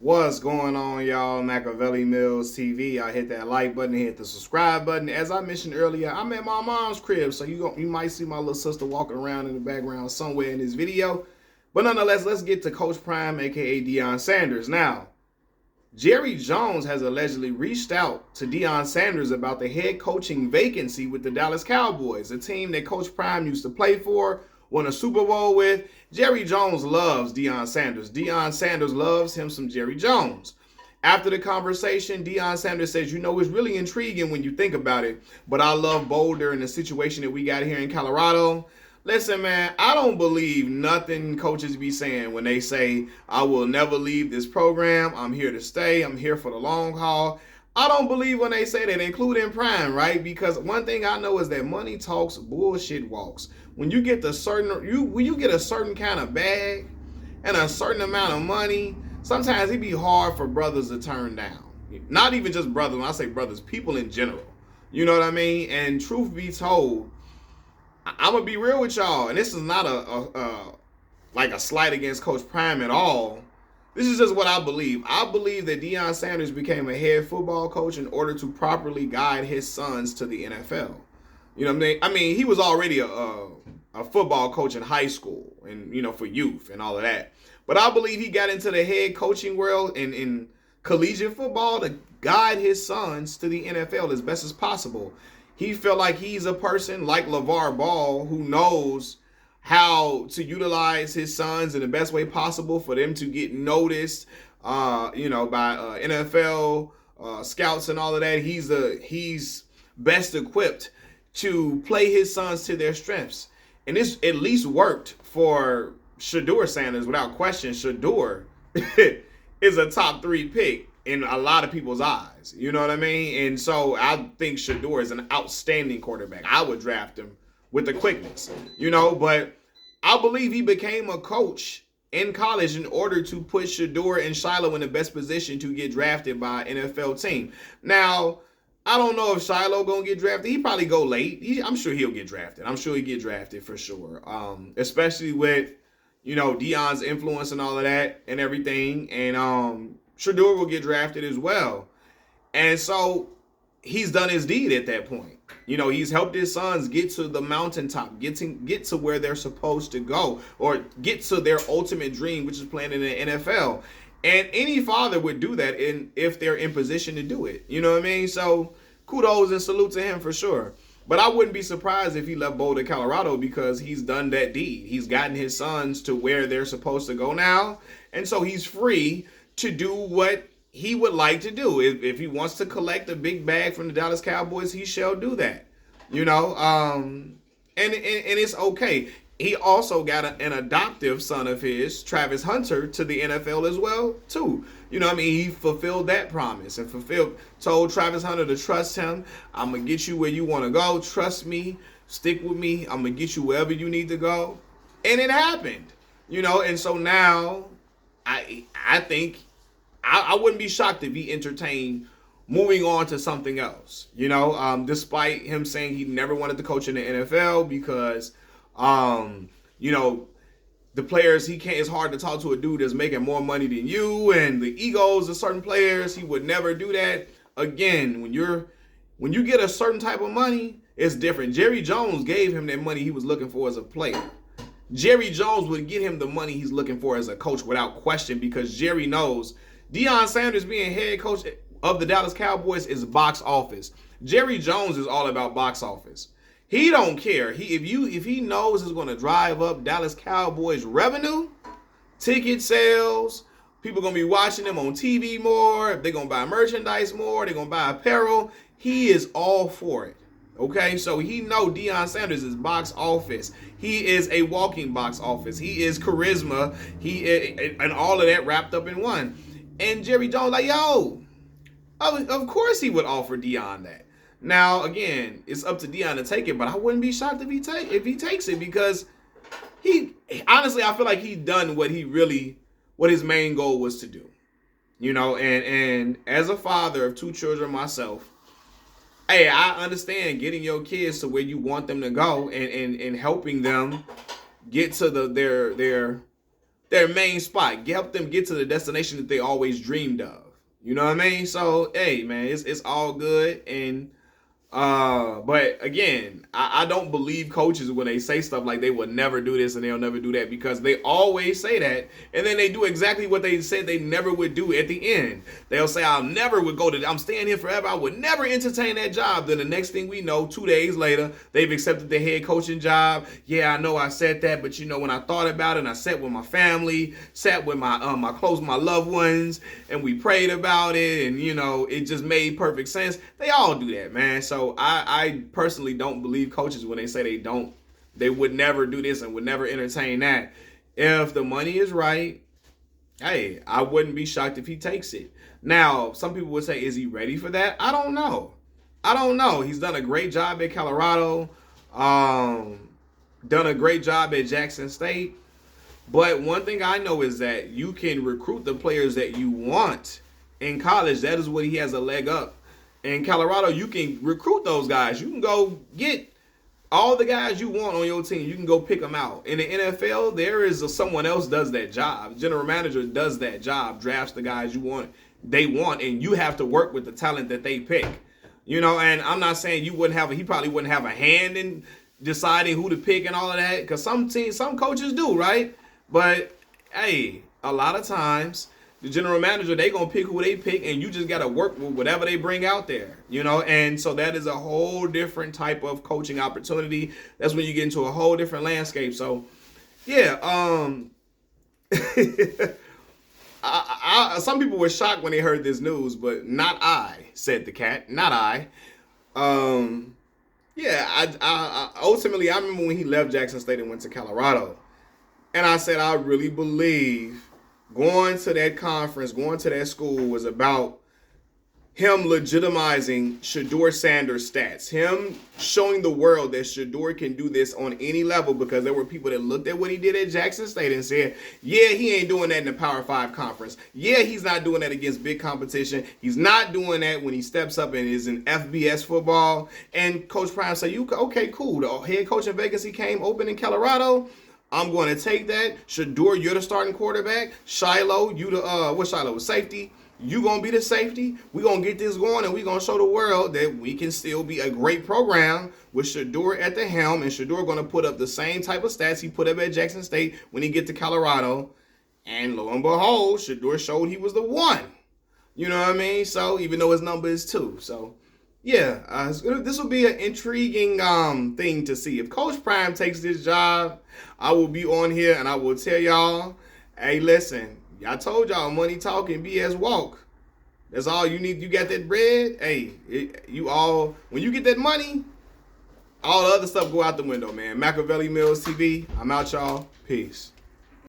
What's going on, y'all? Machiavelli Mills TV. I hit that like button, hit the subscribe button. As I mentioned earlier, I'm at my mom's crib, so you might see my little sister walking around in the background somewhere in this video. But nonetheless, let's get to Coach Prime, aka Deion Sanders. Now, Jerry Jones has allegedly reached out to Deion Sanders about the head coaching vacancy with the Dallas Cowboys, a team that Coach Prime used to play for, won a Super Bowl with. Jerry Jones loves Deion Sanders. Deion Sanders loves him some Jerry Jones. After the conversation, Deion Sanders says, it's really intriguing when you think about it, but I love Boulder and the situation that we got here in Colorado. Listen, man, I don't believe nothing coaches be saying when they say, I will never leave this program. I'm here to stay. I'm here for the long haul. I don't believe when they say that, including Prime, right? Because one thing I know is that money talks, bullshit walks. When you get when you get a certain kind of bag and a certain amount of money, sometimes it be hard for brothers to turn down. Not even just brothers. When I say brothers, people in general. You know what I mean? And truth be told, I'm gonna be real with y'all, and this is not a slight against Coach Prime at all. This is just what I believe. I believe that Deion Sanders became a head football coach in order to properly guide his sons to the NFL. You know what I mean? I mean, he was already a football coach in high school and, for youth and all of that. But I believe he got into the head coaching world in collegiate football to guide his sons to the NFL as best as possible. He felt like he's a person like LeVar Ball who knows how to utilize his sons in the best way possible for them to get noticed, by NFL scouts and all of that. He's best equipped to play his sons to their strengths. And this at least worked for Shedeur Sanders without question. Shedeur is a top 3 pick in a lot of people's eyes. You know what I mean? And so I think Shedeur is an outstanding quarterback. I would draft him with the quickness, but I believe he became a coach in college in order to put Shedeur and Shiloh in the best position to get drafted by an NFL team. Now, I don't know if Shiloh gonna get drafted. He probably go late. I'm sure he'll get drafted. I'm sure he'll get drafted for sure. Especially with, Deion's influence and all of that and everything. And Shedeur will get drafted as well. And so he's done his deed at that point. He's helped his sons get to the mountaintop, get to where they're supposed to go, or get to their ultimate dream, which is playing in the NFL. And any father would do that if they're in position to do it. You know what I mean? So kudos and salute to him for sure. But I wouldn't be surprised if he left Boulder, Colorado, because he's done that deed. He's gotten his sons to where they're supposed to go now. And so he's free to do what he would like to do. If he wants to collect a big bag from the Dallas Cowboys, he shall do that. And it's okay. He also got an adoptive son of his, Travis Hunter, to the NFL as well, too. He fulfilled that promise and told Travis Hunter to trust him. I'm going to get you where you want to go. Trust me. Stick with me. I'm going to get you wherever you need to go. And it happened, and so now I think I wouldn't be shocked if he entertained moving on to something else, despite him saying he never wanted to coach in the NFL because, the players it's hard to talk to a dude that's making more money than you, and the egos of certain players, he would never do that. Again, when you get a certain type of money, it's different. Jerry Jones gave him that money he was looking for as a player. Jerry Jones would get him the money he's looking for as a coach without question, because Jerry knows Deion Sanders being head coach of the Dallas Cowboys is box office. Jerry Jones is all about box office. He don't care. If he knows it's going to drive up Dallas Cowboys revenue, ticket sales, people going to be watching them on TV more, they're going to buy merchandise more, they're going to buy apparel, he is all for it. Okay, so he know Deion Sanders is box office. He is a walking box office. He is charisma. And all of that wrapped up in one. And Jerry Jones of course he would offer Deion that. Now, again, it's up to Deion to take it, but I wouldn't be shocked if he takes it, because honestly, I feel like he's done what his main goal was to do. And as a father of 2 children myself, hey, I understand getting your kids to where you want them to go and helping them get to their their main spot. Help them get to the destination that they always dreamed of. You know what I mean? So, hey, man, it's all good. And but again, I don't believe coaches when they say stuff like they will never do this and they'll never do that, because they always say that and then they do exactly what they said they never would do at the end. They'll say, I'm staying here forever. I would never entertain that job. Then the next thing we know, 2 days later, they've accepted the head coaching job. Yeah, I know I said that, but when I thought about it and I sat with my family, sat with my loved ones, and we prayed about it, and it just made perfect sense. They all do that, man. So I personally don't believe coaches when they say they would never do this and would never entertain that. If the money is right, hey, I wouldn't be shocked if he takes it. Now, some people would say, is he ready for that? I don't know. He's done a great job at Colorado, done a great job at Jackson State. But one thing I know is that you can recruit the players that you want in college. That is what he has a leg up. In Colorado, you can recruit those guys. You can go get all the guys you want on your team. You can go pick them out. In the NFL, there is someone else does that job. General manager does that job, drafts the guys they want, and you have to work with the talent that they pick. And I'm not saying he probably wouldn't have a hand in deciding who to pick and all of that, because some coaches do, right? But hey, a lot of times the general manager, they gonna pick who they pick, and you just gotta work with whatever they bring out there, and so that is a whole different type of coaching opportunity. That's when you get into a whole different landscape. So yeah, some people were shocked when they heard this news, but not I, said the cat, not I. Yeah, I ultimately, I remember when he left Jackson State and went to Colorado, and I said, I really believe going to that conference, going to that school was about him legitimizing Shedeur Sanders' stats, him showing the world that Shedeur can do this on any level, because there were people that looked at what he did at Jackson State and said, yeah, he ain't doing that in the Power 5 conference. Yeah, he's not doing that against big competition. He's not doing that when he steps up and is in FBS football. And Coach Prime said, okay, cool. The head coaching vacancy came open in Colorado. I'm going to take that. Shedeur, you're the starting quarterback. Shiloh, you the Shiloh was safety. You going to be the safety. We're going to get this going, and we're going to show the world that we can still be a great program with Shedeur at the helm, and Shedeur going to put up the same type of stats he put up at Jackson State when he get to Colorado. And lo and behold, Shedeur showed he was the one. You know what I mean? So even though his number is 2. So yeah, this will be an intriguing thing to see. If Coach Prime takes this job, I will be on here and I will tell y'all, hey, listen, I told y'all money talk and BS walk. That's all you need. You got that bread. Hey, when you get that money, all the other stuff go out the window, man. Machiavelli Mills TV. I'm out, y'all. Peace.